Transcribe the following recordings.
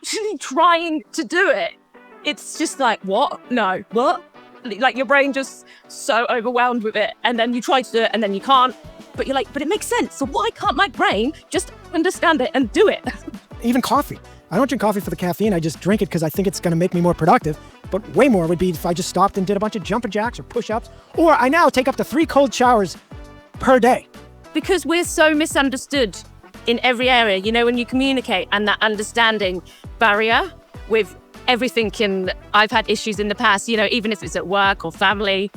actually trying to do it, it's just like, what? No, what? Like your brain just so overwhelmed with it. And then you try to do it and then you can't. But you're like, but it makes sense. So why can't my brain just understand it and do it? Even coffee. I don't drink coffee for the caffeine. I just drink it because I think it's going to make me more productive. But way more would be if I just stopped and did a bunch of jumping jacks or push-ups. Or I now take up to 3 cold showers per day. Because we're so misunderstood in every area, you know, when you communicate, and that understanding barrier with everything. I've had issues in the past, you know, even if it's at work or family.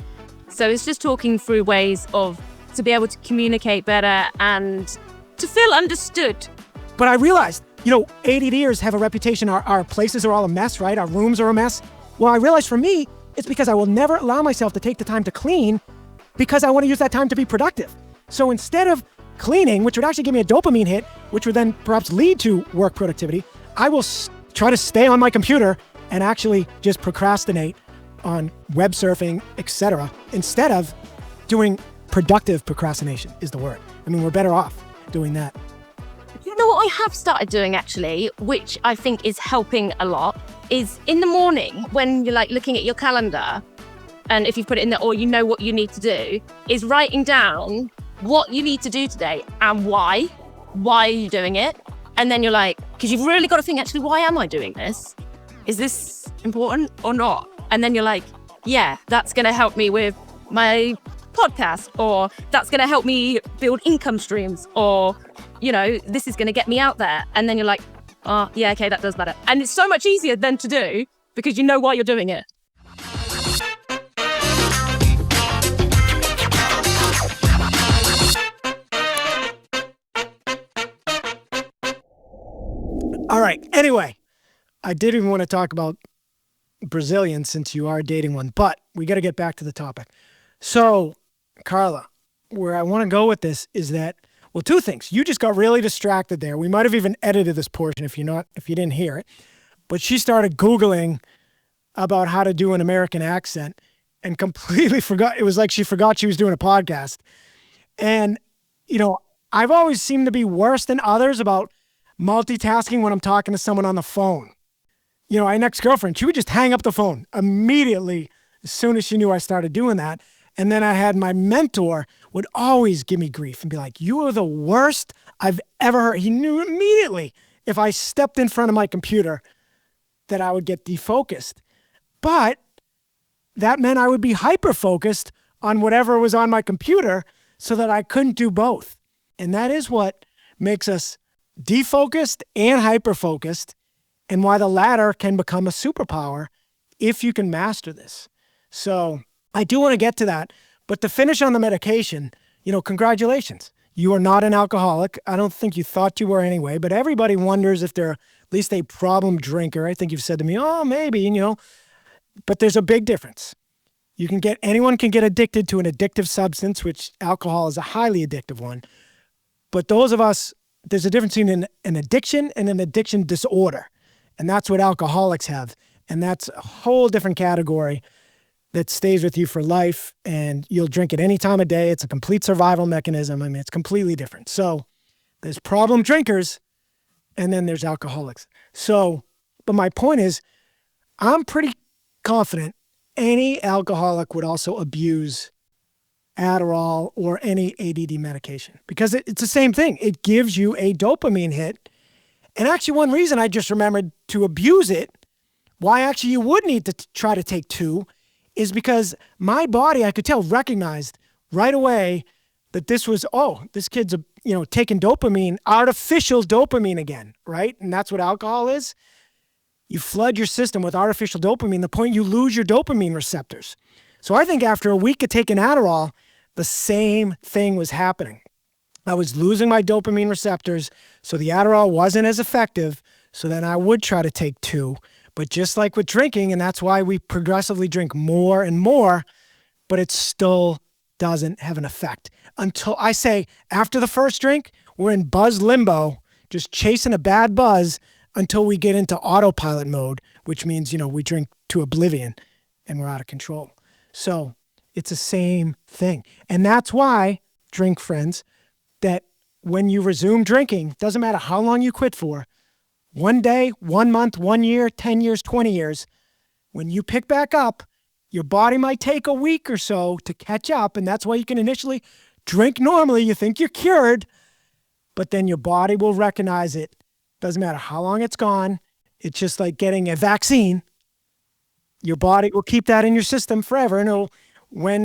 So it's just talking through ways to be able to communicate better and to feel understood. But I realized, you know, ADDers have a reputation. Our places are all a mess, right? Our rooms are a mess. Well, I realized for me, it's because I will never allow myself to take the time to clean because I want to use that time to be productive. So instead of cleaning, which would actually give me a dopamine hit, which would then perhaps lead to work productivity, I will try to stay on my computer and actually just procrastinate on web surfing, etc., instead of doing productive procrastination is the word. I mean, we're better off doing that. You know what I have started doing actually, which I think is helping a lot, is in the morning when you're like looking at your calendar, and if you put it in there or you know what you need to do, is writing down what you need to do today and why. Why are you doing it? And then you're like, because you've really got to think, actually, why am I doing this? Is this important or not? And then you're like, yeah, that's going to help me with my podcast, or that's going to help me build income streams, or, you know, this is going to get me out there. And then you're like, oh, yeah, okay, that does matter. And it's so much easier then to do because you know why you're doing it. All right. Anyway, I didn't even want to talk about Brazilians since you are dating one, but we got to get back to the topic. So, Karla, where I want to go with this is that, well, 2 things. You just got really distracted there. We might have even edited this portion if you didn't hear it. But she started Googling about how to do an American accent and completely forgot. It was like she forgot she was doing a podcast. And, you know, I've always seemed to be worse than others about multitasking when I'm talking to someone on the phone. You know, my ex-girlfriend, she would just hang up the phone immediately as soon as she knew I started doing that. And then I had my mentor would always give me grief and be like, you are the worst I've ever heard. He knew immediately if I stepped in front of my computer that I would get defocused. But that meant I would be hyper-focused on whatever was on my computer so that I couldn't do both. And that is what makes us defocused and hyper-focused, and why the latter can become a superpower if you can master this. So I do want to get to that, but to finish on the medication, you know, congratulations. You are not an alcoholic. I don't think you thought you were anyway, but everybody wonders if they're at least a problem drinker. I think you've said to me, oh, maybe, you know, but there's a big difference. Anyone can get addicted to an addictive substance, which alcohol is a highly addictive one. But those of us, there's a difference between an addiction and an addiction disorder. And that's what alcoholics have. And that's a whole different category that stays with you for life, and you'll drink it any time of day. It's a complete survival mechanism. I mean, it's completely different. So there's problem drinkers, and then there's alcoholics. So, but my point is, I'm pretty confident any alcoholic would also abuse Adderall or any ADD medication because it's the same thing. It gives you a dopamine hit. And actually, one reason I just remembered to abuse it, why actually you would need to try to take 2, is because my body, I could tell, recognized right away that this was, this kid's, taking dopamine, artificial dopamine again, right? And that's what alcohol is. You flood your system with artificial dopamine, the point you lose your dopamine receptors. So I think after a week of taking Adderall, the same thing was happening. I was losing my dopamine receptors, so the Adderall wasn't as effective, so then I would try to take 2. But just like with drinking, and that's why we progressively drink more and more, but it still doesn't have an effect. Until I say, after the first drink, we're in buzz limbo, just chasing a bad buzz until we get into autopilot mode, which means, we drink to oblivion and we're out of control. So it's the same thing. And that's why, drink friends, that when you resume drinking, doesn't matter how long you quit for, one day, 1 month, 1 year, 10 years, 20 years, when you pick back up, your body might take a week or so to catch up. And that's why you can initially drink normally. You think you're cured, but then your body will recognize it. Doesn't matter how long it's gone. It's just like getting a vaccine. Your body will keep that in your system forever. And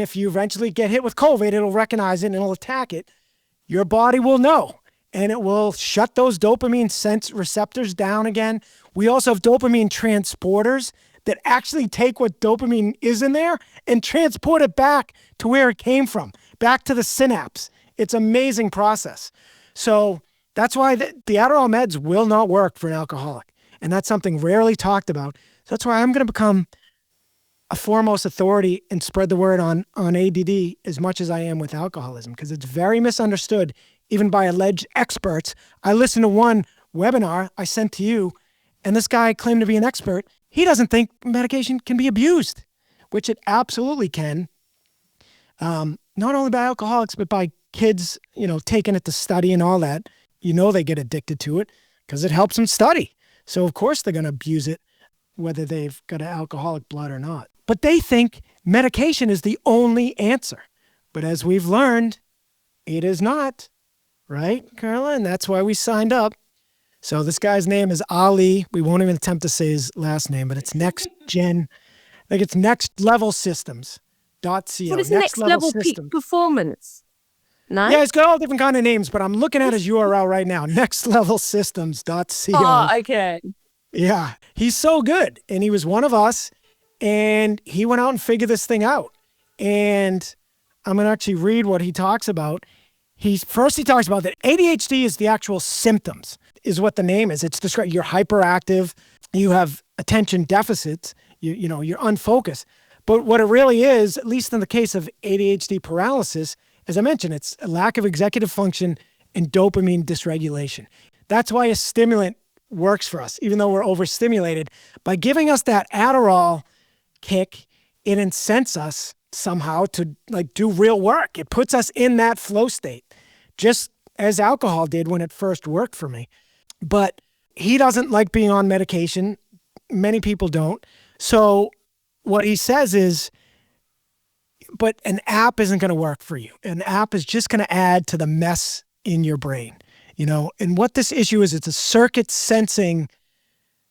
if you eventually get hit with COVID, it'll recognize it and it'll attack it. Your body will know, and it will shut those dopamine sense receptors down again. We also have dopamine transporters that actually take what dopamine is in there and transport it back to where it came from, back to the synapse. It's an amazing process. So that's why the Adderall meds will not work for an alcoholic. And that's something rarely talked about. So that's why I'm going to become a foremost authority and spread the word on ADD as much as I am with alcoholism, because it's very misunderstood, even by alleged experts. I listened to one webinar I sent to you, and this guy claimed to be an expert. He doesn't think medication can be abused, which it absolutely can. Not only by alcoholics, but by kids, taking it to study and all that. They get addicted to it because it helps them study. So of course they're going to abuse it, whether they've got an alcoholic blood or not. But they think medication is the only answer. But as we've learned, it is not. Right, Karla? And that's why we signed up. So this guy's name is Ali. We won't even attempt to say his last name, but it's Next Level Systems.co. What is Next Level Peak Performance? No? Yeah, it's got all different kind of names, but I'm looking at his URL right now. nextlevelsystems.co. Oh, okay. Yeah, he's so good. And he was one of us, and he went out and figured this thing out. And I'm going to actually read what he talks about. He talks about that ADHD is the actual symptoms, is what the name is. It's described, you're hyperactive, you have attention deficits, you're unfocused. But what it really is, at least in the case of ADHD paralysis, as I mentioned, it's a lack of executive function and dopamine dysregulation. That's why a stimulant works for us, even though we're overstimulated. By giving us that Adderall kick, it incents us somehow to do real work. It puts us in that flow state, just as alcohol did when it first worked for me. But he doesn't like being on medication. Many people don't. So what he says is, but an app isn't going to work for you. An app is just going to add to the mess in your brain, and what this issue is, it's a circuit sensing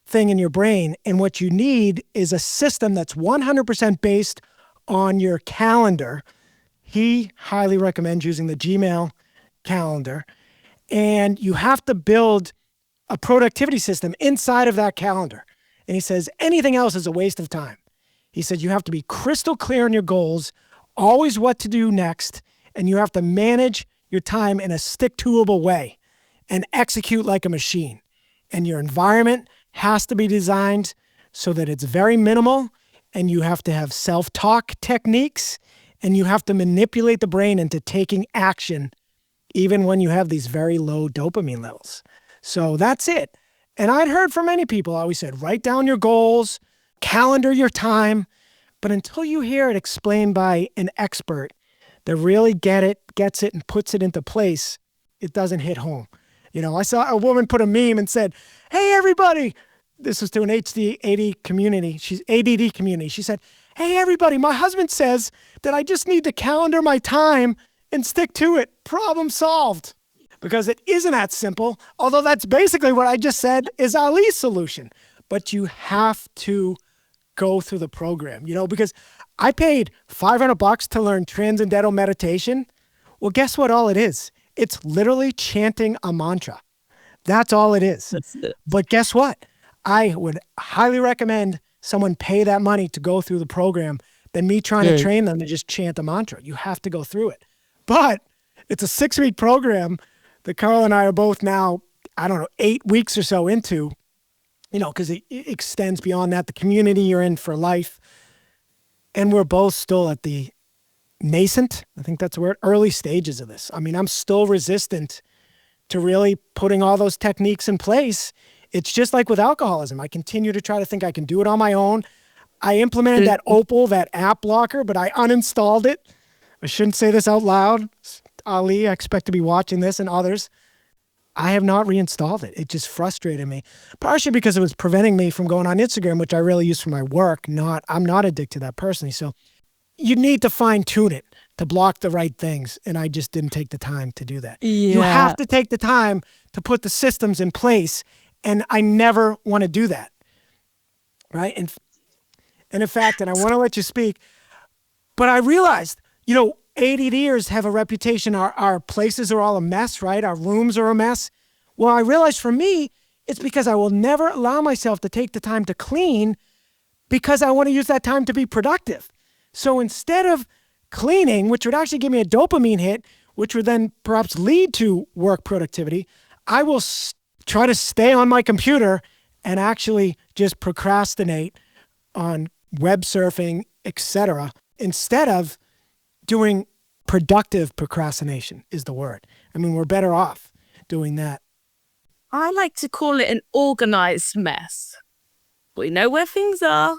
thing in your brain. And what you need is a system that's 100% based on your calendar. He highly recommends using the Gmail calendar. And you have to build a productivity system inside of that calendar. And he says anything else is a waste of time. He said you have to be crystal clear on your goals, always what to do next, and you have to manage your time in a stick-to-able way and execute like a machine. And your environment has to be designed so that it's very minimal, and you have to have self-talk techniques, and you have to manipulate the brain into taking action even when you have these very low dopamine levels. So that's it. And I'd heard from many people, I always said, write down your goals, calendar your time, but until you hear it explained by an expert that really gets it and puts it into place, it doesn't hit home. I saw a woman put a meme and said, hey, everybody, this was to an ADD community. She's ADD community. She said, hey, everybody, my husband says that I just need to calendar my time and stick to it. Problem solved. Because it isn't that simple, although that's basically what I just said is Ali's solution. But you have to go through the program, because I paid $500 to learn transcendental meditation. Well, guess what all it is? It's literally chanting a mantra. That's all it is. That's it. But guess what? I would highly recommend someone pay that money to go through the program than me trying to train them to just chant a mantra. You have to go through it. But it's a 6-week program that Karla and I are both now, 8 weeks or so into, because it extends beyond that, the community you're in for life. And we're both still at the nascent, I think that's the word, early stages of this. I'm still resistant to really putting all those techniques in place. It's just like with alcoholism. I continue to try to think I can do it on my own. I implemented that Opal, that app blocker, but I uninstalled it. I shouldn't say this out loud. Ali, I expect to be watching this, and others. I have not reinstalled it. It just frustrated me, partially because it was preventing me from going on Instagram, which I really use for my work. I'm not addicted to that personally. So you need to fine tune it to block the right things. And I just didn't take the time to do that. Yeah. You have to take the time to put the systems in place. And I never want to do that. Right. And in fact, and I want to let you speak, but I realized, ADDers have a reputation. Our places are all a mess, right? Our rooms are a mess. Well, I realized for me, it's because I will never allow myself to take the time to clean because I want to use that time to be productive. So instead of cleaning, which would actually give me a dopamine hit, which would then perhaps lead to work productivity, I will try to stay on my computer and actually just procrastinate on web surfing, etc., instead of doing productive procrastination is the word. I mean, we're better off doing that. I like to call it an organized mess. We know where things are.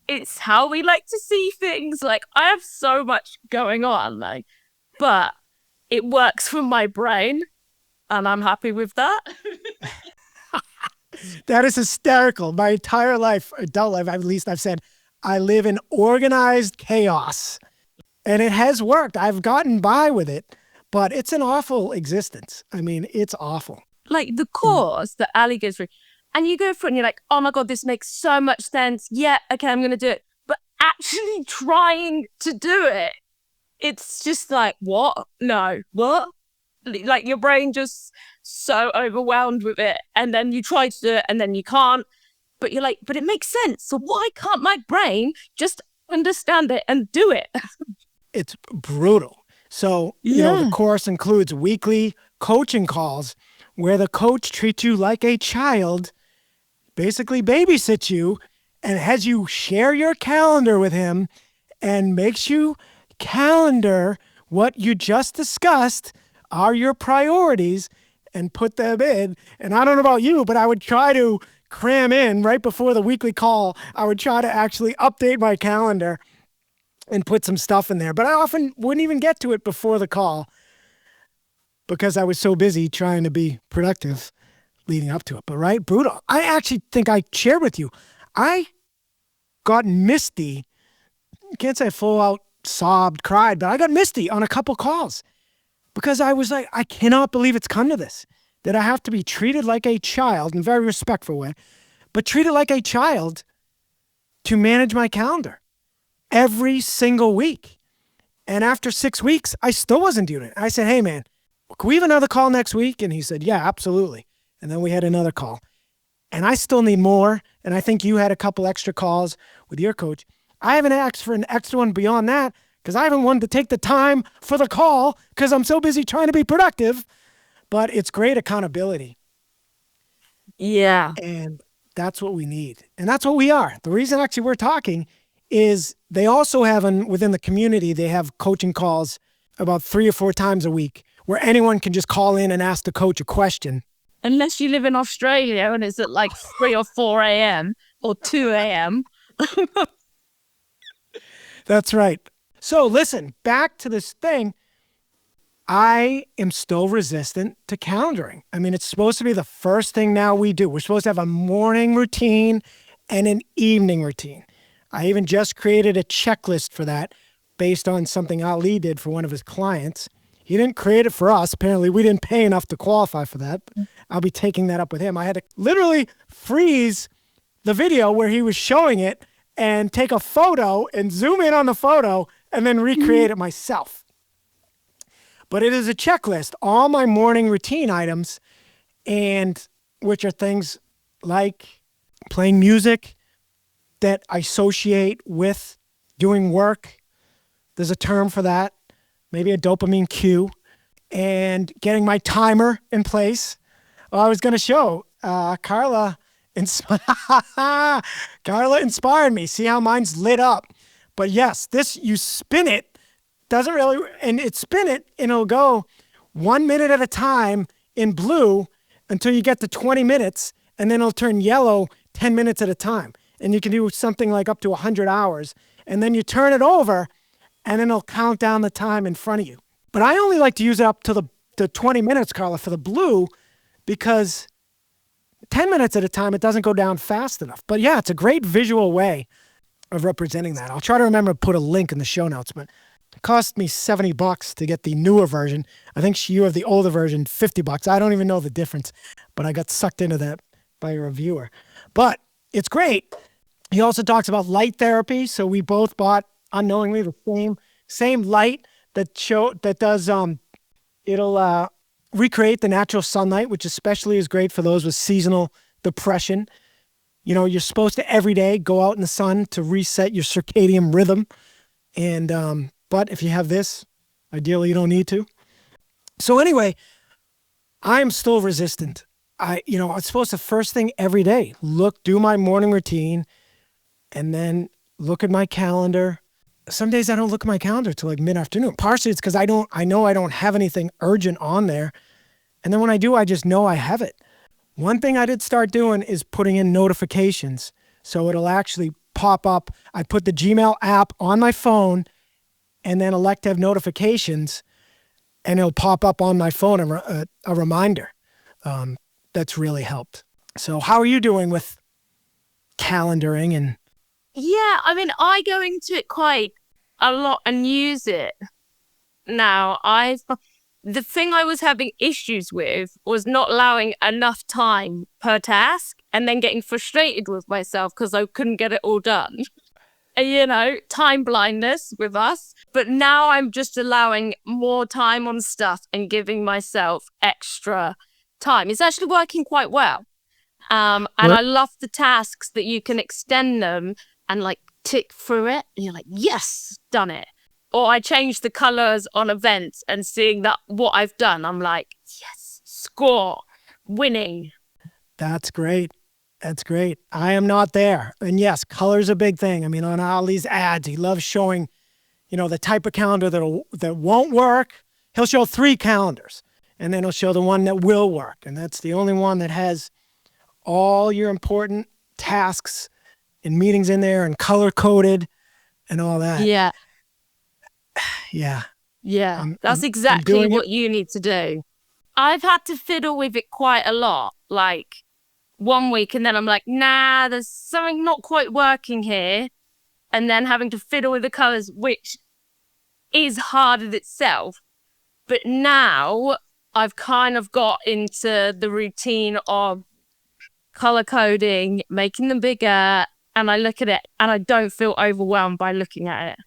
It's how we like to see things. Like, I have so much going on, but it works for my brain, and I'm happy with that. That is hysterical. My entire life, adult life, at least I've said, I live in organized chaos. And it has worked. I've gotten by with it, but it's an awful existence. I mean, it's awful. Like the course that Ali goes through, and you go through and you're like, oh my God, this makes so much sense. Yeah, okay, I'm going to do it. But actually trying to do it, it's just like, what? No, what? Like your brain just so overwhelmed with it. And then you try to do it and then you can't. But you're like, but it makes sense. So why can't my brain just understand it and do it? It's brutal. So, the course includes weekly coaching calls where the coach treats you like a child, basically babysits you, and has you share your calendar with him and makes you calendar what you just discussed are your priorities and put them in. And I don't know about you, but I would try to cram in right before the weekly call. I would try to actually update my calendar and put some stuff in there. But I often wouldn't even get to it before the call because I was so busy trying to be productive leading up to it. But right, brutal. I actually think I shared with you, I got misty. Can't say full out sobbed, cried, but I got misty on a couple calls because I was like, I cannot believe it's come to this, that I have to be treated like a child in a very respectful way, but treated like a child to manage my calendar every single week. And after 6 weeks, I still wasn't doing it. I said, hey man, can we have another call next week? And he said, yeah, absolutely. And then we had another call. And I still need more. And I think you had a couple extra calls with your coach. I haven't asked for an extra one beyond that because I haven't wanted to take the time for the call because I'm so busy trying to be productive. But it's great accountability. Yeah. And that's what we need. And that's what we are. The reason actually we're talking is they also have within the community, they have coaching calls about 3 or 4 times a week where anyone can just call in and ask the coach a question. Unless you live in Australia and it's at like 3 or 4 a.m. or 2 a.m. That's right. So listen, back to this thing. I am still resistant to calendaring. I mean, it's supposed to be the first thing now we do. We're supposed to have a morning routine and an evening routine. I even just created a checklist for that based on something Ali did for one of his clients. He didn't create it for us. Apparently, we didn't pay enough to qualify for that. I'll be taking that up with him. I had to literally freeze the video where he was showing it and take a photo and zoom in on the photo and then recreate it myself. But it is a checklist, all my morning routine items, and which are things like playing music that I associate with doing work. There's a term for that, maybe a dopamine cue, and getting my timer in place. Well, I was going to show Karla inspired me. See how mine's lit up. But yes, this, you spin it, doesn't really, and it spin it and it'll go 1 minute at a time in blue until you get to 20 minutes and then it'll turn yellow 10 minutes at a time. And you can do something like up to 100 hours. And then you turn it over and then it'll count down the time in front of you. But I only like to use it up to the 20 minutes, Karla, for the blue, because 10 minutes at a time, it doesn't go down fast enough. But yeah, it's a great visual way of representing that. I'll try to remember to put a link in the show notes, but it cost me $70 to get the newer version. I think you have the older version, $50. I don't even know the difference, but I got sucked into that by a reviewer. But it's great. He also talks about light therapy. So we both bought unknowingly the same light that does it'll recreate the natural sunlight, which especially is great for those with seasonal depression. You know, you're supposed to every day go out in the sun to reset your circadian rhythm. And but if you have this, ideally you don't need to. So anyway, I'm still resistant. I'm supposed to first thing every day, do my morning routine, and then look at my calendar. Some days I don't look at my calendar till like mid-afternoon. Partially it's because I know I don't have anything urgent on there. And then when I do, I just know I have it. One thing I did start doing is putting in notifications. So it'll actually pop up. I put the Gmail app on my phone and then elect to have notifications, and it'll pop up on my phone a reminder. That's really helped. So how are you doing with calendaring and... Yeah, I mean, I go into it quite a lot and use it now. The thing I was having issues with was not allowing enough time per task and then getting frustrated with myself because I couldn't get it all done. And, time blindness with us. But now I'm just allowing more time on stuff and giving myself extra time. It's actually working quite well. And I love the tasks that you can extend them and like tick through it, and you're like, yes, done it. Or I change the colors on events and seeing that what I've done, I'm like, yes, score, winning. That's great. That's great. I am not there. And yes, color's a big thing. I mean, on all these ads, he loves showing, the type of calendar that won't work. He'll show 3 calendars, and then he'll show the one that will work. And that's the only one that has all your important tasks and meetings in there and color-coded and all that. Yeah. Yeah. Yeah. That's exactly what you need to do. I've had to fiddle with it quite a lot. Like, one week, and then I'm like, nah, there's something not quite working here. And then having to fiddle with the colors, which is hard in itself. But now I've kind of got into the routine of color coding, making them bigger, and I look at it and I don't feel overwhelmed by looking at it.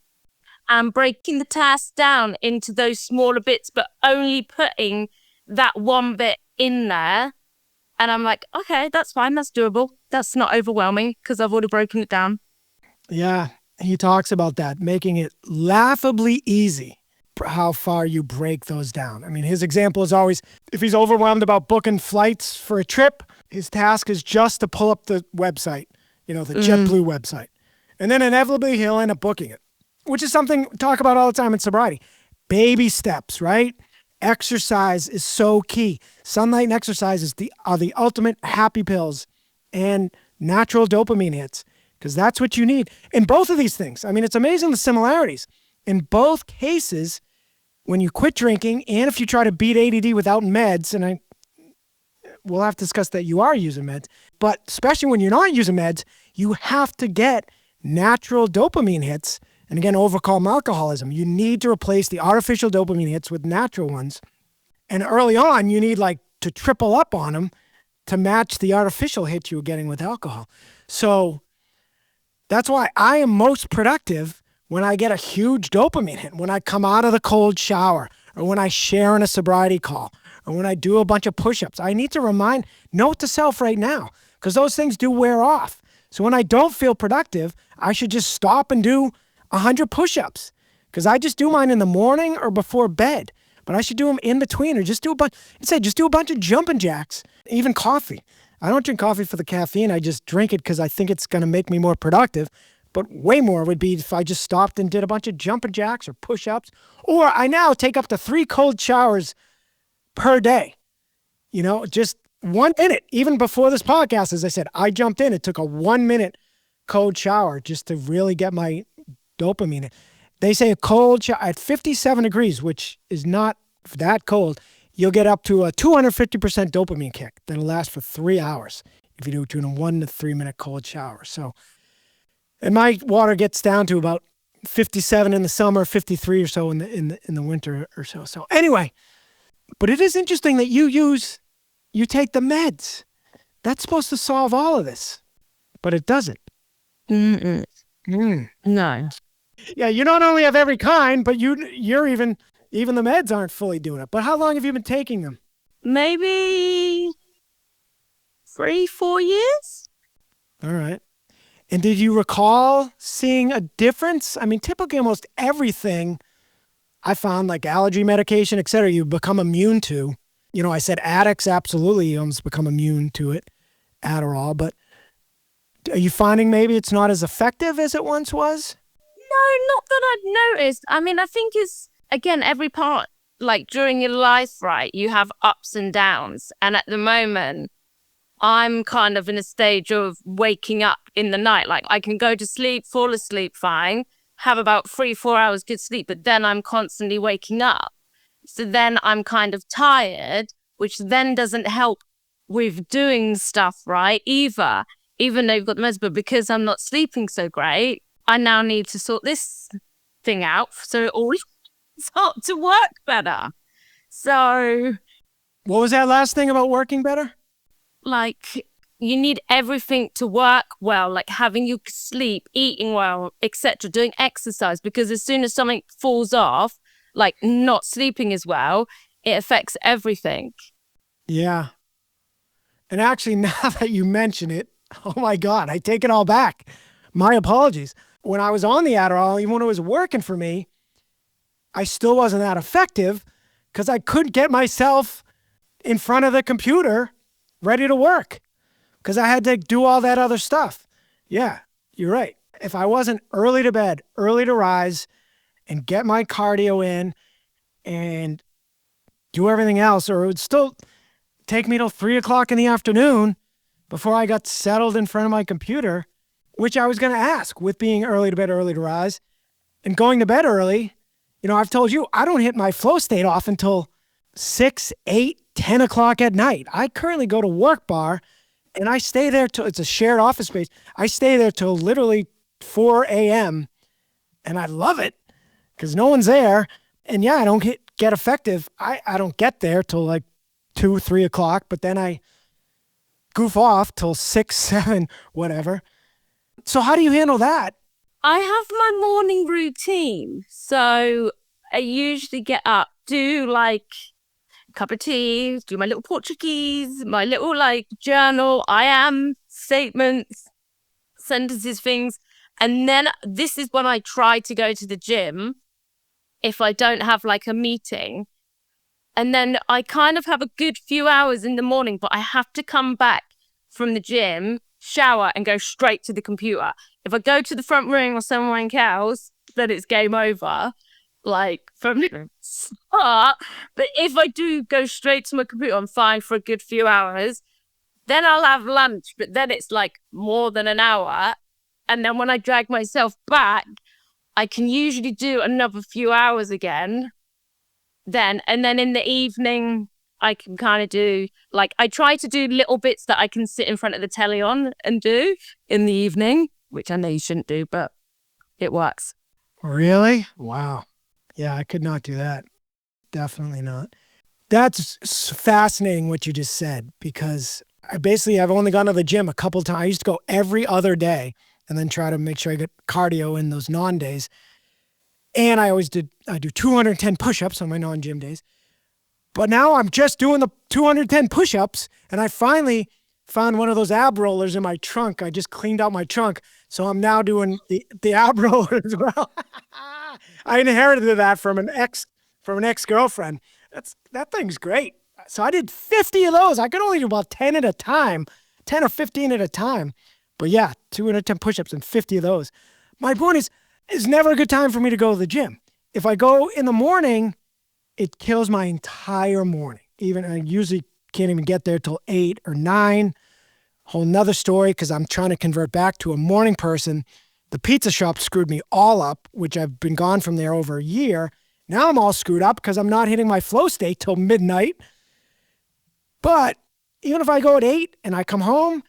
And breaking the task down into those smaller bits, but only putting that one bit in there. And I'm like, okay, that's fine. That's doable. That's not overwhelming because I've already broken it down. Yeah, he talks about that, making it laughably easy how far you break those down. I mean, his example is always, if he's overwhelmed about booking flights for a trip, his task is just to pull up the website, the JetBlue website. And then inevitably he'll end up booking it, which is something we talk about all the time in sobriety. Baby steps, right? Exercise is so key. Sunlight and exercise are the ultimate happy pills and natural dopamine hits, because that's what you need in both of these things. I mean, it's amazing the similarities. In both cases, when you quit drinking and if you try to beat ADD without meds, and we'll have to discuss that you are using meds, but especially when you're not using meds, you have to get natural dopamine hits. And again, overcome alcoholism. You need to replace the artificial dopamine hits with natural ones. And early on, you need to triple up on them to match the artificial hit you were getting with alcohol. So that's why I am most productive when I get a huge dopamine hit, when I come out of the cold shower, or when I share in a sobriety call, or when I do a bunch of push-ups. I need to note to self right now, because those things do wear off. So when I don't feel productive, I should just stop and do 100 push-ups, because I just do mine in the morning or before bed, but I should do them in between, or just do a bunch of jumping jacks, even coffee. I don't drink coffee for the caffeine. I just drink it because I think it's going to make me more productive. But way more would be if I just stopped and did a bunch of jumping jacks or push-ups. Or I now take up to 3 cold showers per day. Just 1 minute. Even before this podcast, as I said, I jumped in. It took a 1-minute cold shower just to really get my dopamine. They say a cold shower at 57 degrees, which is not that cold, you'll get up to a 250% dopamine kick that'll last for 3 hours if you do it during a 1 to 3 minute cold shower. So, and my water gets down to about 57 in the summer, 53 or so in the winter or so. So anyway, but it is interesting that you take the meds. That's supposed to solve all of this, but it doesn't. No. Yeah, you don't only have every kind, but you're even the meds aren't fully doing it. But how long have you been taking them? Maybe 3-4 years. All right. And did you recall seeing a difference? I mean, typically almost everything I found, like allergy medication, et cetera, you become immune to. You know, I said addicts, absolutely, you almost become immune to it, Adderall. But are you finding maybe it's not as effective as it once was? No, not that I've noticed. I mean, I think it's, again, every part, like during your life, right, you have ups and downs. And at the moment, I'm kind of in a stage of waking up in the night. Like I can go to sleep, fall asleep fine, have about 3-4 hours good sleep, but then I'm constantly waking up. So then I'm kind of tired, which then doesn't help with doing stuff, right? Either, even though you've got the meds, but because I'm not sleeping so great, I now need to sort this thing out so it all start to work better. So what was that last thing about working better? Like you need everything to work well, like having your sleep, eating well, etc., doing exercise, because as soon as something falls off, like not sleeping as well, it affects everything. Yeah. And actually, now that you mention it, oh my God, I take it all back. My apologies. When I was on the Adderall, even when it was working for me, I still wasn't that effective because I couldn't get myself in front of the computer ready to work because I had to do all that other stuff. Yeah, you're right. If I wasn't early to bed, early to rise, and get my cardio in and do everything else, or it would still take me till 3 o'clock in the afternoon before I got settled in front of my computer, which I was going to ask with being early to bed, early to rise, and going to bed early. You know, I've told you, I don't hit my flow state off until 6, 8, 10 o'clock at night. I currently go to Work Bar and I stay there till, it's a shared office space. I stay there till literally 4 a.m. and I love it because no one's there. And yeah, I don't get effective. I don't get there till like 2, 3 o'clock, but then I goof off till 6, 7, whatever. So how do you handle that? I have my morning routine. So I usually get up, do like a cup of tea, do my little Portuguese, my little like journal, I am statements, sentences, things. And then this is when I try to go to the gym if I don't have like a meeting. And then I kind of have a good few hours in the morning, but I have to come back from the gym, shower, and go straight to the computer. If I go to the front room or somewhere else, then it's game over, like from the start. But if I do go straight to my computer, I'm fine for a good few hours. Then I'll have lunch, but then it's like more than an hour. And then when I drag myself back, I can usually do another few hours again. And then in the evening, I can kind of do, like, I try to do little bits that I can sit in front of the telly on and do in the evening, which I know you shouldn't do, but it works. Really? Wow. Yeah, I could not do that. Definitely not. That's fascinating what you just said, because I've only gone to the gym a couple times. I used to go every other day and then try to make sure I get cardio in those non-days. And I do 210 push-ups on my non-gym days. But now I'm just doing the 210 push-ups, and I finally found one of those ab rollers in my trunk. I just cleaned out my trunk, so I'm now doing the ab roller as well. I inherited that from an ex-girlfriend. That thing's great. So I did 50 of those. I could only do about 10 at a time, 10 or 15 at a time. But yeah, 210 push-ups and 50 of those. My point is, it's never a good time for me to go to the gym. If I go in the morning, it kills my entire morning. Even I usually can't even get there till 8 or 9. Whole nother story, because I'm trying to convert back to a morning person. The pizza shop screwed me all up, which I've been gone from there over a year. Now I'm all screwed up because I'm not hitting my flow state till midnight. But even if I go at 8 and I come home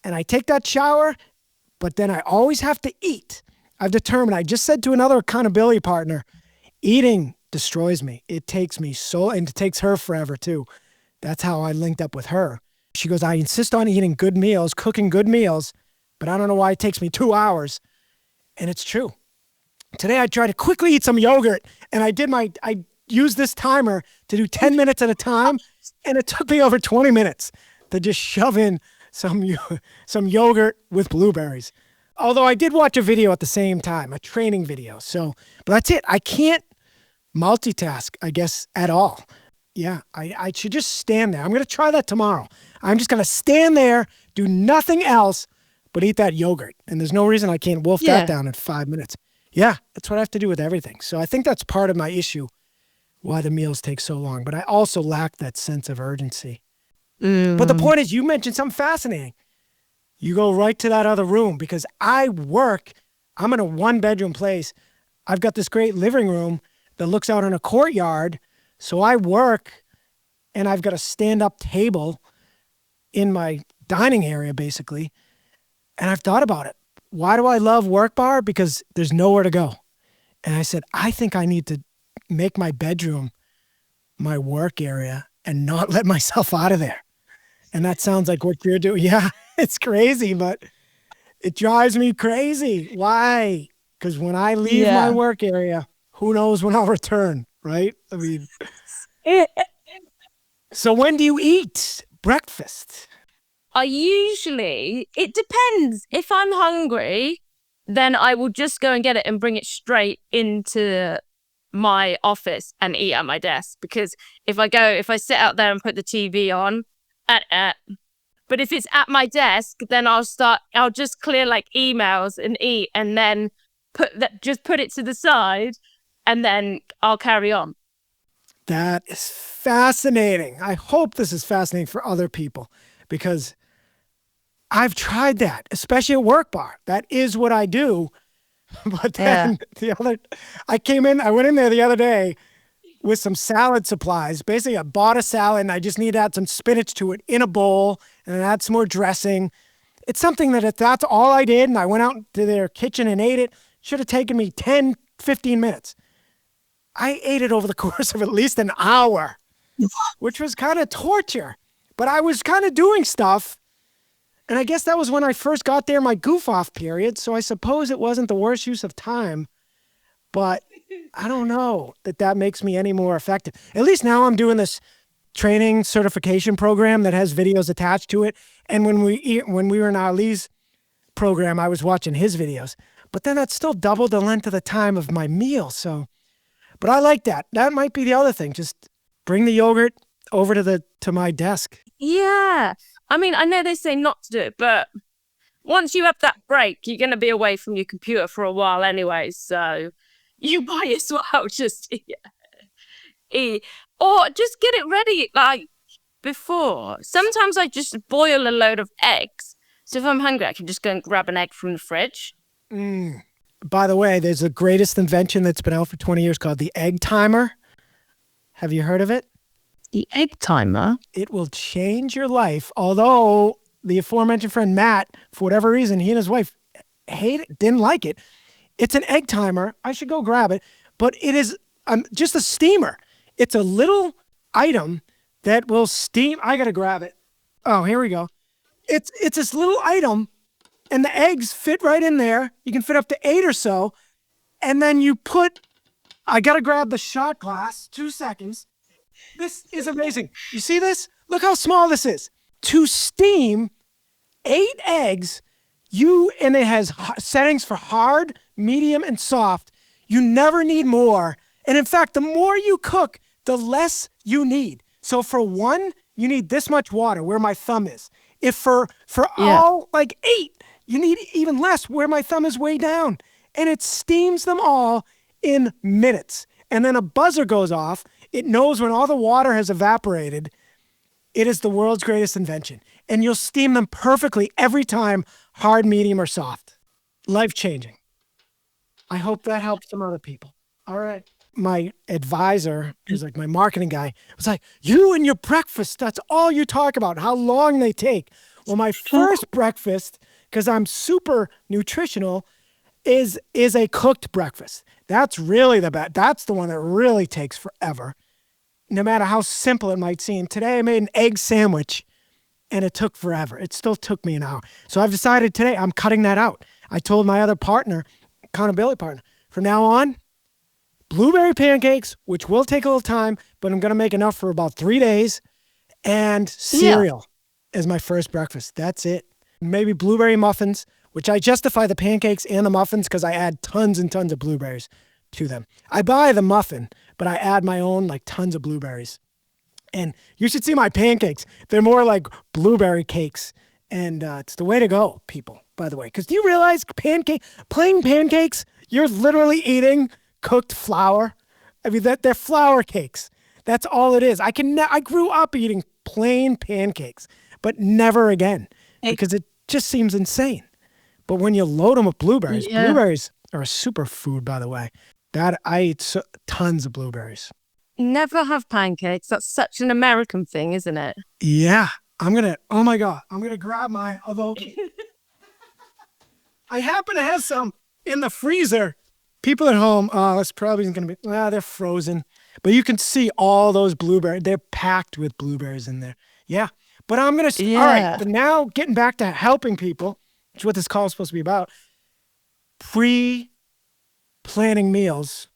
and I take that shower, but then I always have to eat. I've determined, I just said to another accountability partner, eating destroys me. It takes me and it takes her forever too. That's how I linked up with her. She goes, I insist on eating good meals, cooking good meals, but I don't know why it takes me 2 hours. And it's true. Today I tried to quickly eat some yogurt, and I used this timer to do 10 minutes at a time, and it took me over 20 minutes to just shove in some yogurt with blueberries. Although I did watch a video at the same time, a training video. But that's it. I can't multitask, I guess, at all. Yeah, I should just stand there. I'm going to try that tomorrow. I'm just going to stand there, do nothing else but eat that yogurt. And there's no reason I can't wolf that down in 5 minutes. Yeah, that's what I have to do with everything. So I think that's part of my issue, why the meals take so long. But I also lack that sense of urgency. But the point is, you mentioned something fascinating. You go right to that other room because I'm in a 1-bedroom place. I've got this great living room that looks out on a courtyard. So I work and I've got a stand-up table in my dining area, basically. And I've thought about it. Why do I love Work Bar? Because there's nowhere to go. And I said, I think I need to make my bedroom my work area and not let myself out of there. And that sounds like what you're doing. Yeah, it's crazy, but it drives me crazy. Why? Because when I leave my work area, who knows when I'll return, right? I mean, so when do you eat breakfast? It depends. If I'm hungry, then I will just go and get it and bring it straight into my office and eat at my desk. Because if I sit out there and put the TV on, but if it's at my desk, then I'll just clear like emails and eat, and then put it to the side, and then I'll carry on. That is fascinating. I hope this is fascinating for other people, because I've tried that, especially at Work Bar. That is what I do. But then I went in there the other day with some salad supplies. Basically, I bought a salad and I just need to add some spinach to it in a bowl and then add some more dressing. It's something that if that's all I did and I went out to their kitchen and ate it, should have taken me 10, 15 minutes. I ate it over the course of at least an hour, which was kind of torture. But I was kind of doing stuff. And I guess that was when I first got there, my goof off period. So I suppose it wasn't the worst use of time, but I don't know that makes me any more effective. At least now I'm doing this training certification program that has videos attached to it. And when we were in Ali's program, I was watching his videos, but then that's still double the length of the time of my meal. But I like that. That might be the other thing. Just bring the yogurt over to my desk. Yeah. I mean, I know they say not to do it, but once you have that break, you're going to be away from your computer for a while anyway. So you might as well just eat. Or just get it ready like before. Sometimes I just boil a load of eggs. So if I'm hungry, I can just go and grab an egg from the fridge. By the way, there's the greatest invention that's been out for 20 years called the egg timer. Have you heard of it? The egg timer? It will change your life. Although the aforementioned friend Matt, for whatever reason, he and his wife didn't like it. It's an egg timer. I should go grab it. But it is just a steamer. It's a little item that will steam. I got to grab it. Oh, here we go. It's this little item, and the eggs fit right in there. You can fit up to 8 or so. And then I got to grab the shot glass. 2 seconds. This is amazing. You see this? Look how small this is. To steam 8 eggs, and it has settings for hard, medium, and soft. You never need more. And in fact, the more you cook, the less you need. So for one, you need this much water where my thumb is. If for all like 8, you need even less where my thumb is way down. And it steams them all in minutes. And then a buzzer goes off. It knows when all the water has evaporated. It is the world's greatest invention. And you'll steam them perfectly every time, hard, medium, or soft. Life-changing. I hope that helps some other people. All right. my advisor, who's like my marketing guy, was like, you and your breakfast, that's all you talk about, how long they take. Well, my first breakfast, because I'm super nutritional, is a cooked breakfast. That's really the best. That's the one that really takes forever, no matter how simple it might seem. Today I made an egg sandwich and it took forever. It still took me an hour. So I've decided today I'm cutting that out. I told my other partner, accountability partner, from now on, blueberry pancakes, which will take a little time, but I'm going to make enough for about 3 days, and cereal as my first breakfast. That's it. Maybe blueberry muffins, which I justify the pancakes and the muffins because I add tons and tons of blueberries to them. I buy the muffin, but I add my own like tons of blueberries. And you should see my pancakes. They're more like blueberry cakes. And it's the way to go, people, by the way. Because do you realize plain pancakes, you're literally eating cooked flour? I mean, they're flour cakes. That's all it is. I grew up eating plain pancakes, but never again because it just seems insane. But when you load them with blueberries, blueberries are a superfood, by the way. I eat tons of blueberries. Never have pancakes. That's such an American thing, isn't it? Yeah. Oh my God, I'm going to grab my, although I happen to have some in the freezer. People at home, this probably isn't going to be, they're frozen. But you can see all those blueberries. They're packed with blueberries in there. Yeah. But I'm going to, all right, but now getting back to helping people, which is what this call is supposed to be about, pre-planning meals.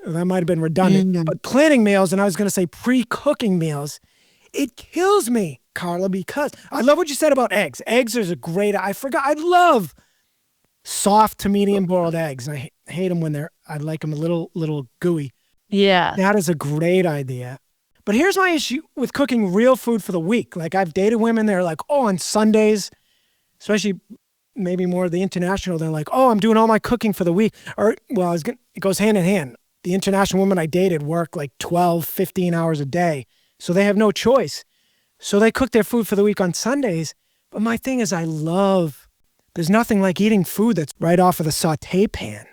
That might have been redundant, but planning meals, and I was going to say pre-cooking meals, it kills me, Karla, because I love what you said about eggs. Eggs is I love soft to medium boiled eggs. I hate them when I like them a little gooey. Yeah. That is a great idea. But here's my issue with cooking real food for the week. Like I've dated women, they're like, oh, on Sundays, especially maybe more of the international, they're like, oh, I'm doing all my cooking for the week. Or, well, it goes hand in hand. The international women I dated work like 12, 15 hours a day. So they have no choice. So they cook their food for the week on Sundays. But my thing is there's nothing like eating food that's right off of the saute pan.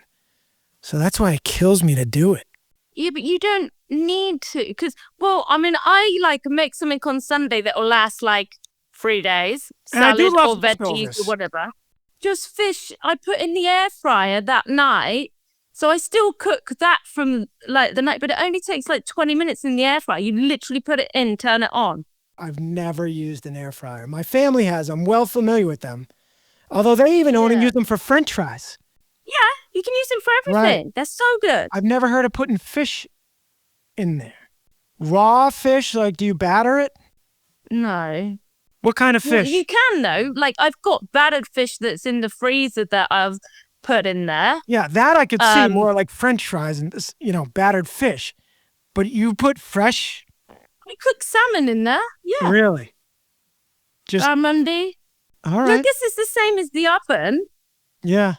So that's why it kills me to do it. Yeah, but you don't need to. Because, I like make something on Sunday that will last like 3 days. Salad or veggies or whatever. Just fish I put in the air fryer that night. So I still cook that from like the night, but it only takes like 20 minutes in the air fryer. You literally put it in, turn it on. I've never used an air fryer. My family has. I'm well familiar with them. Although they even only use them for French fries. Yeah, you can use them for everything. Right. They're so good. I've never heard of putting fish in there. Raw fish, like do you batter it? No. What kind of fish? Well, you can though. Like I've got battered fish that's in the freezer that I've put in there. Yeah, that I could see more like French fries and battered fish. But you put fresh? We cook salmon in there. Yeah. Really? Just Monday. All right. No, this is the same as the oven. Yeah.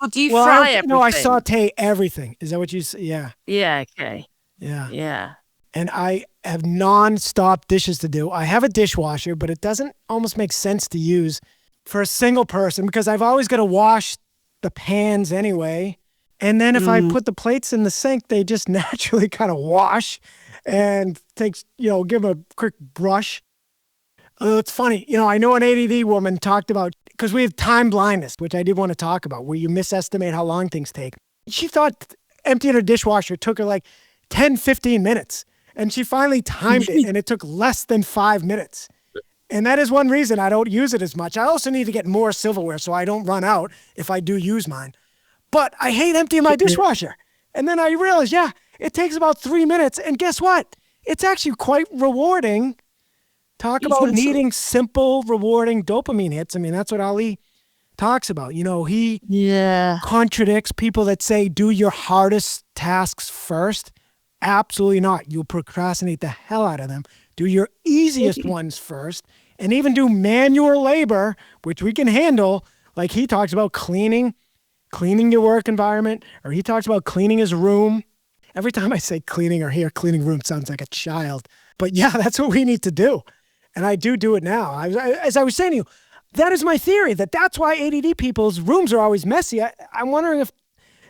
Or do you fry everything? No, I saute everything. Is that what you say? Yeah. Yeah. Okay. Yeah. Yeah. And I have non-stop dishes to do. I have a dishwasher, but it doesn't almost make sense to use for a single person because I've always got to wash the pans anyway. And then if I put the plates in the sink, they just naturally kind of wash and give them a quick brush. It's funny. I know an ADD woman talked about, because we have time blindness, which I did want to talk about, where you misestimate how long things take. She thought emptying her dishwasher took her like 10, 15 minutes. And she finally timed it and it took less than 5 minutes. And that is one reason I don't use it as much. I also need to get more silverware so I don't run out if I do use mine. But I hate emptying my dishwasher. And then I realized, it takes about 3 minutes. And guess what? It's actually quite rewarding. Talk about needing simple, rewarding dopamine hits. I mean, that's what Ali talks about. He contradicts people that say, do your hardest tasks first. Absolutely not. You'll procrastinate the hell out of them. Do your easiest ones first. And even do manual labor, which we can handle. Like he talks about cleaning your work environment, or he talks about cleaning his room. Every time I say cleaning or hear cleaning room, it sounds like a child. But yeah, that's what we need to do. And I do it now. As I was saying to you, that is my theory, that's why ADD people's rooms are always messy. I'm wondering if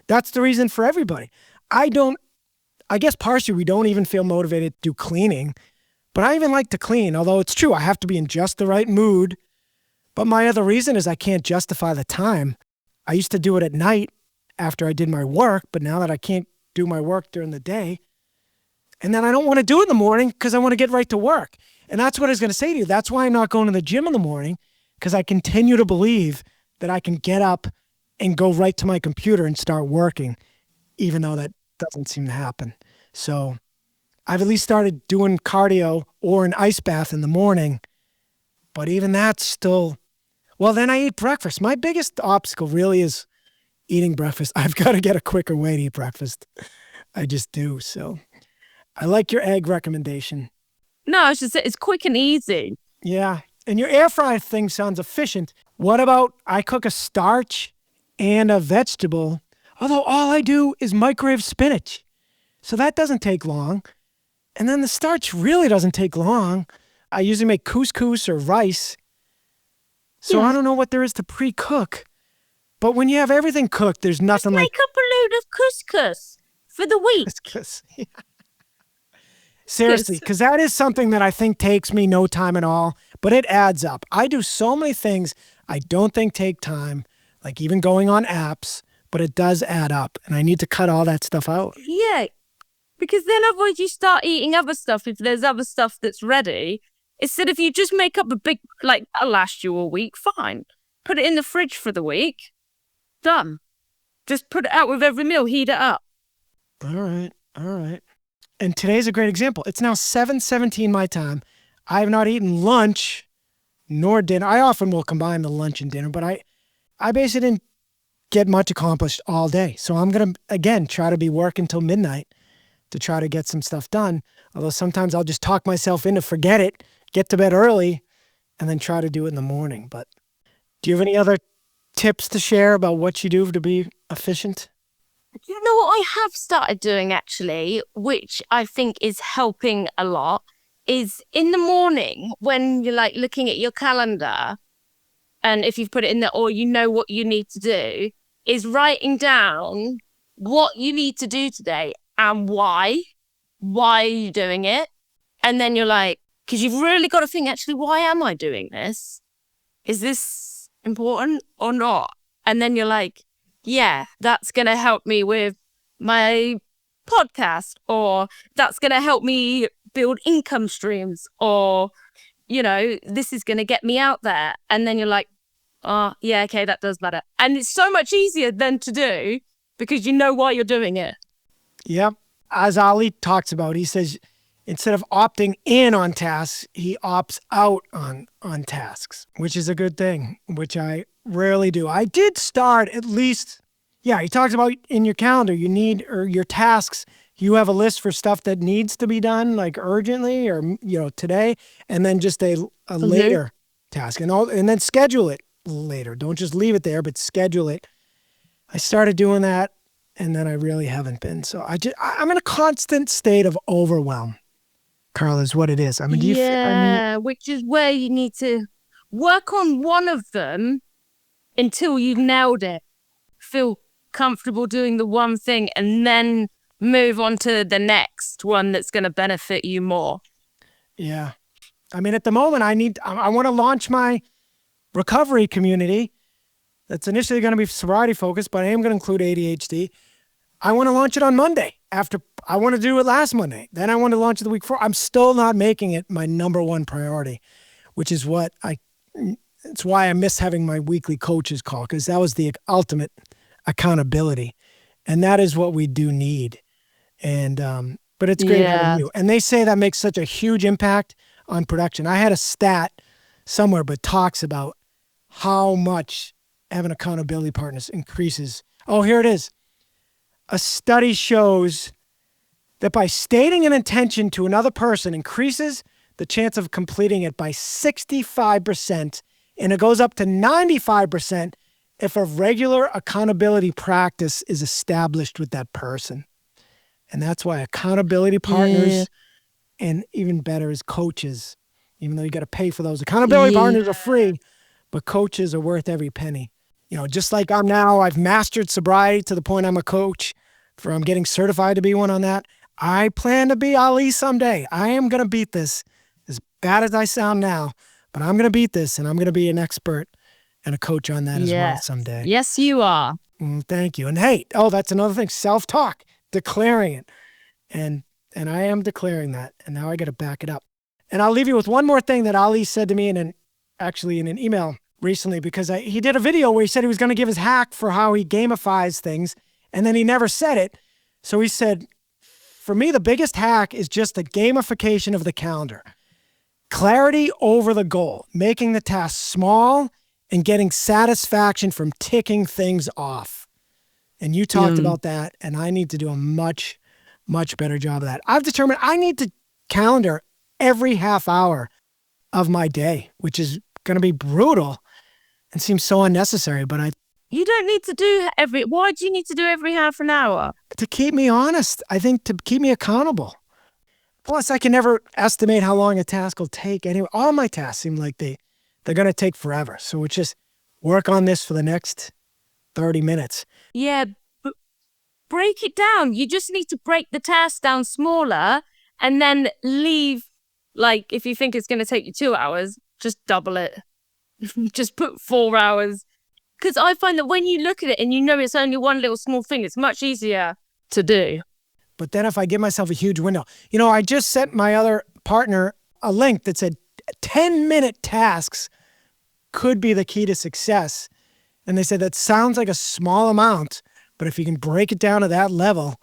that's the reason for everybody. I don't I guess partially we don't even feel motivated to do cleaning. But I even like to clean, although it's true, I have to be in just the right mood. But my other reason is I can't justify the time. I used to do it at night after I did my work, but now that I can't do my work during the day, and then I don't want to do it in the morning because I want to get right to work. And that's what I was going to say to you. That's why I'm not going to the gym in the morning, because I continue to believe that I can get up and go right to my computer and start working, even though that doesn't seem to happen. So I've at least started doing cardio or an ice bath in the morning, but even that's still, well, then I eat breakfast. My biggest obstacle really is eating breakfast. I've got to get a quicker way to eat breakfast. I just do. So I like your egg recommendation. No, it's just it's quick and easy. Yeah. And your air fryer thing sounds efficient. What about I cook a starch and a vegetable, although all I do is microwave spinach. So that doesn't take long. And then the starch really doesn't take long. I usually make couscous or rice. So I don't know what there is to pre-cook. But when you have everything cooked, there's nothing Just like... make up a load of couscous for the week. Couscous. Yeah. Seriously, because that is something that I think takes me no time at all, but it adds up. I do so many things I don't think take time, like even going on apps, but it does add up, and I need to cut all that stuff out. Yeah, because then otherwise you start eating other stuff if there's other stuff that's ready. Instead of you just make up a big, like, that'll last you a week, fine. Put it in the fridge for the week. Done. Just put it out with every meal, heat it up. All right. And today's a great example. It's now 7:17 my time. I have not eaten lunch nor dinner. I often will combine the lunch and dinner, but I basically didn't get much accomplished all day. So I'm going to, again, try to be working till midnight to try to get some stuff done. Although sometimes I'll just talk myself into forget it, get to bed early, and then try to do it in the morning. But do you have any other tips to share about what you do to be efficient? You know what I have started doing actually, which I think is helping a lot, is in the morning when you're like looking at your calendar, and if you've put it in there or you know what you need to do, is writing down what you need to do today and why. Why are you doing it? And then you're like, because you've really got to think, actually, why am I doing this? Is this important or not? And then you're like, yeah, that's going to help me with my podcast, or that's going to help me build income streams, or, you know, this is going to get me out there. And then you're like, oh, yeah, okay, that does matter. And it's so much easier then to do because you know why you're doing it. Yep. As Ali talks about, he says, instead of opting in on tasks, he opts out on tasks, which is a good thing, which I rarely do. I did start at least, he talks about in your calendar, you need, or your tasks, you have a list for stuff that needs to be done, like urgently or, today, and then just a later task, and then schedule it later. Don't just leave it there, but schedule it. I started doing that, and then I really haven't been. So I'm in a constant state of overwhelm. Karla, is what it is. I mean, which is where you need to work on one of them until you've nailed it. Feel comfortable doing the one thing and then move on to the next one that's going to benefit you more. Yeah. I mean, at the moment, I want to launch my recovery community. That's initially going to be sobriety focused, but I am going to include ADHD. I want to launch it on Monday. I want to do it last Monday. Then I want to launch it the week before. I'm still not making it my number one priority, which is it's why I miss having my weekly coaches call, because that was the ultimate accountability. And that is what we do need. And, but it's great having you. And they say that makes such a huge impact on production. I had a stat somewhere, but talks about how much having accountability partners increases. Oh, here it is. A study shows that by stating an intention to another person increases the chance of completing it by 65%, and it goes up to 95% if a regular accountability practice is established with that person. And that's why accountability partners, and even better is coaches, even though you got to pay for those. Accountability partners are free, but coaches are worth every penny. Just like I've mastered sobriety to the point I'm a coach, I'm getting certified to be one on that. I plan to be Ali someday. I am going to beat this, as bad as I sound now, but I'm going to beat this, and I'm going to be an expert and a coach on that as well someday. Yes, you are. Thank you. And hey, that's another thing, self-talk, declaring it. And I am declaring that, and now I got to back it up. And I'll leave you with one more thing that Ali said to me in an email recently, because he did a video where he said he was going to give his hack for how he gamifies things, and then he never said it. So he said, for me, the biggest hack is just the gamification of the calendar. Clarity over the goal, making the task small and getting satisfaction from ticking things off. And you talked about that, and I need to do a much, much better job of that. I've determined I need to calendar every half hour of my day, which is going to be brutal and seems so unnecessary, but you don't need to do why do you need to do every half an hour? To keep me honest. I think to keep me accountable. Plus, I can never estimate how long a task will take. Anyway, all my tasks seem like they're going to take forever. So it's just work on this for the next 30 minutes. Yeah, but break it down. You just need to break the task down smaller and then leave, like, if you think it's going to take you 2 hours, just double it. Just put 4 hours. Because I find that when you look at it and you know it's only one little small thing, it's much easier to do. But then if I give myself a huge window, I just sent my other partner a link that said 10-minute tasks could be the key to success. And they said that sounds like a small amount, but if you can break it down to that level,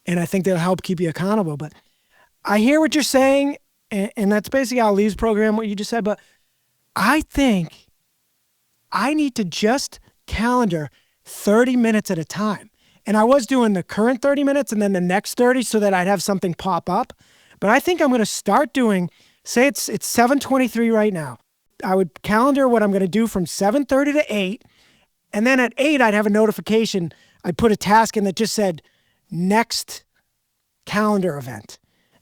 and I think that'll help keep you accountable. But I hear what you're saying, and that's basically Ali's program, what you just said, but I think I need to just calendar 30 minutes at a time. And I was doing the current 30 minutes and then the next 30 so that I'd have something pop up. But I think I'm going to start doing, say it's 7:23 right now. I would calendar what I'm going to do from 7:30 to 8. And then at 8, I'd have a notification. I'd put a task in that just said next calendar event.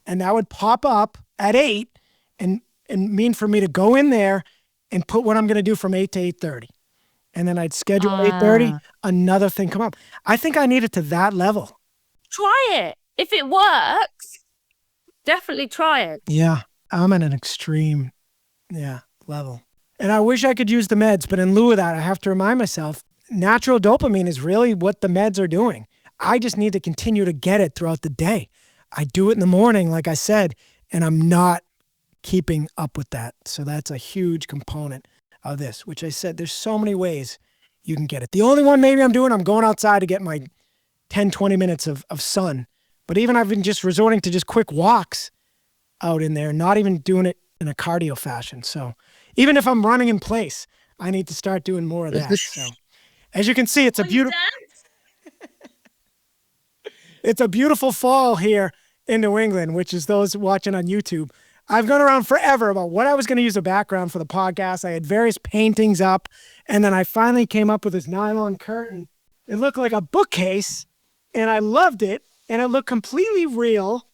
And that would pop up at 8 and mean for me to go in there and put what I'm going to do from 8 to 8:30. And then I'd schedule 8:30, another thing come up. I think I need it to that level. Try it. If it works, definitely try it. Yeah, I'm at an extreme, level. And I wish I could use the meds, but in lieu of that, I have to remind myself, natural dopamine is really what the meds are doing. I just need to continue to get it throughout the day. I do it in the morning, like I said, and I'm not keeping up with that. So that's a huge component of this, which I said, there's so many ways you can get it. The only one maybe I'm going outside to get my 10, 20 minutes of sun. But even I've been just resorting to just quick walks out in there, not even doing it in a cardio fashion. So even if I'm running in place, I need to start doing more of that. So as you can see, it's a beautiful, it's a beautiful fall here in New England, which is those watching on YouTube. I've gone around forever about what I was going to use a background for the podcast. I had various paintings up, and then I finally came up with this nylon curtain. It looked like a bookcase, and I loved it, and it looked completely real,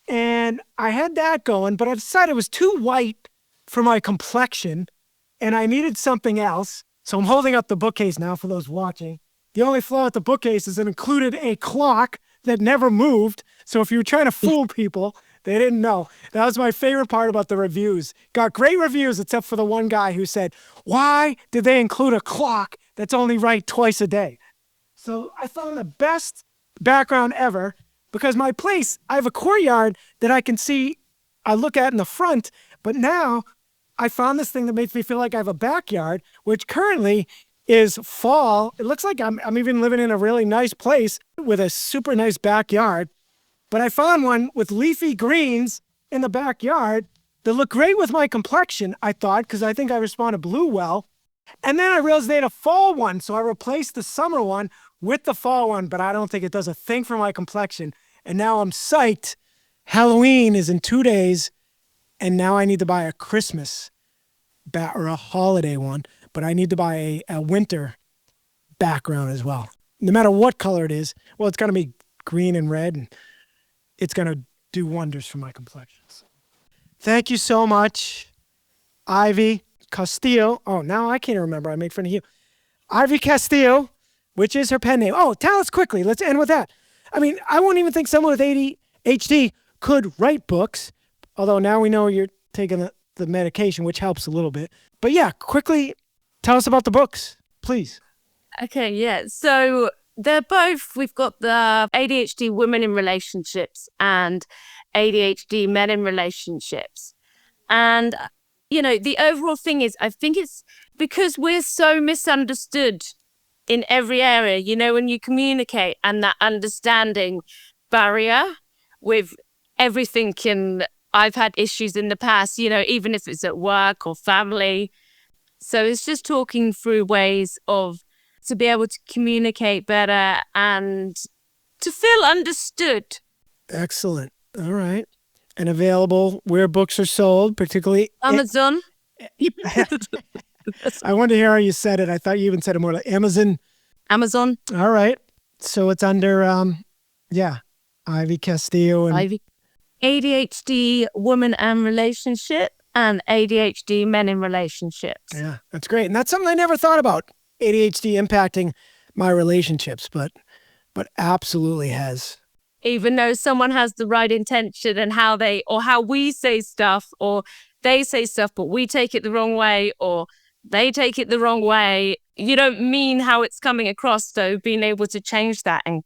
and I had that going, but I decided it was too white for my complexion, and I needed something else. So I'm holding up the bookcase now for those watching. The only flaw with the bookcase is it included a clock that never moved, so if you were trying to fool people, they didn't know. That was my favorite part about the reviews. Got great reviews except for the one guy who said, why did they include a clock that's only right twice a day? So I found the best background ever because my place, I have a courtyard that I can see, I look at in the front, but now I found this thing that makes me feel like I have a backyard, which currently is fall. It looks like I'm even living in a really nice place with a super nice backyard. But I found one with leafy greens in the backyard that looked great with my complexion, I thought, because I think I respond to blue well. And then I realized they had a fall one, so I replaced the summer one with the fall one, but I don't think it does a thing for my complexion. And now I'm psyched. Halloween is in 2 days, and now I need to buy a Christmas or a holiday one, but I need to buy a winter background as well. No matter what color it is, well, it's going to be green and red, and it's going to do wonders for my complexion. Thank you so much, Ivy Castillo. Oh, now I can't remember. I made fun of you. Ivy Castillo, which is her pen name. Oh, tell us quickly. Let's end with that. I mean, I won't even think someone with HD could write books, although now we know you're taking the medication, which helps a little bit. But yeah, quickly tell us about the books, please. Okay, yeah. So they're both, we've got the ADHD women in relationships and ADHD men in relationships. And, the overall thing is, I think it's because we're so misunderstood in every area, when you communicate and that understanding barrier with everything. I've had issues in the past, even if it's at work or family. So it's just talking through ways to be able to communicate better and to feel understood. Excellent. All right. And available where books are sold, particularly Amazon. I wanted to hear how you said it. I thought you even said it more like Amazon. Amazon. All right. So it's under, Ivy Castillo and ADHD woman and relationship and ADHD men in relationships. Yeah, that's great. And that's something I never thought about. ADHD impacting my relationships, but absolutely has. Even though someone has the right intention and how we say stuff, or they say stuff, but we take it the wrong way, or they take it the wrong way, you don't mean how it's coming across. So being able to change that and,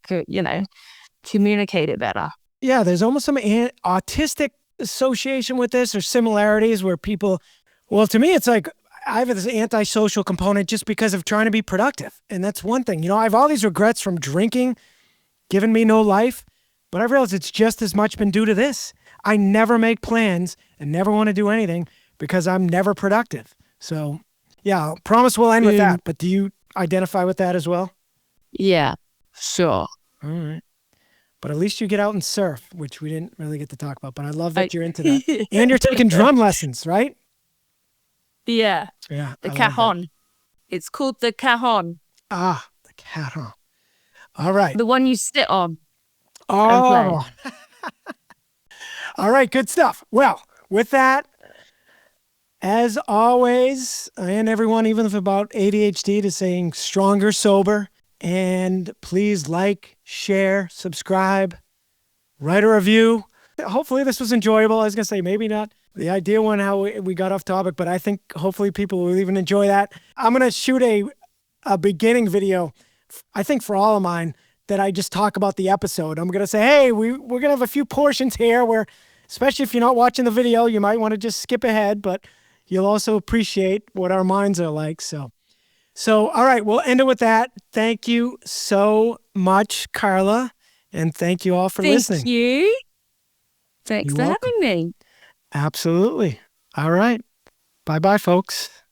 communicate it better. Yeah, there's almost some autistic association with this or similarities where people, well, to me, it's like I have this antisocial component just because of trying to be productive. And that's one thing. I have all these regrets from drinking, giving me no life, but I realize it's just as much been due to this. I never make plans and never want to do anything because I'm never productive. So, yeah, I promise we'll end with that. But do you identify with that as well? Yeah, sure. All right. But at least you get out and surf, which we didn't really get to talk about. But I love that you're into that. And you're taking drum lessons, right? Yeah. Yeah. The cajon. It's called the cajon. Ah, the cajon. All right. The one you sit on. Oh. All right. Good stuff. Well, with that, as always, I end everyone, even if about ADHD, to saying stronger, sober. And please like, share, subscribe, write a review. Hopefully this was enjoyable. I was going to say maybe not the ideal one, how we got off topic, but I think hopefully people will even enjoy that. I'm going to shoot a beginning video, I think for all of mine, that I just talk about the episode. I'm going to say, hey, we're going to have a few portions here where, especially if you're not watching the video, you might want to just skip ahead, but you'll also appreciate what our minds are like. So, all right, we'll end it with that. Thank you so much, Karla, and thank you all for listening. Thank you. Thanks for having me. Absolutely. All right. Bye-bye, folks.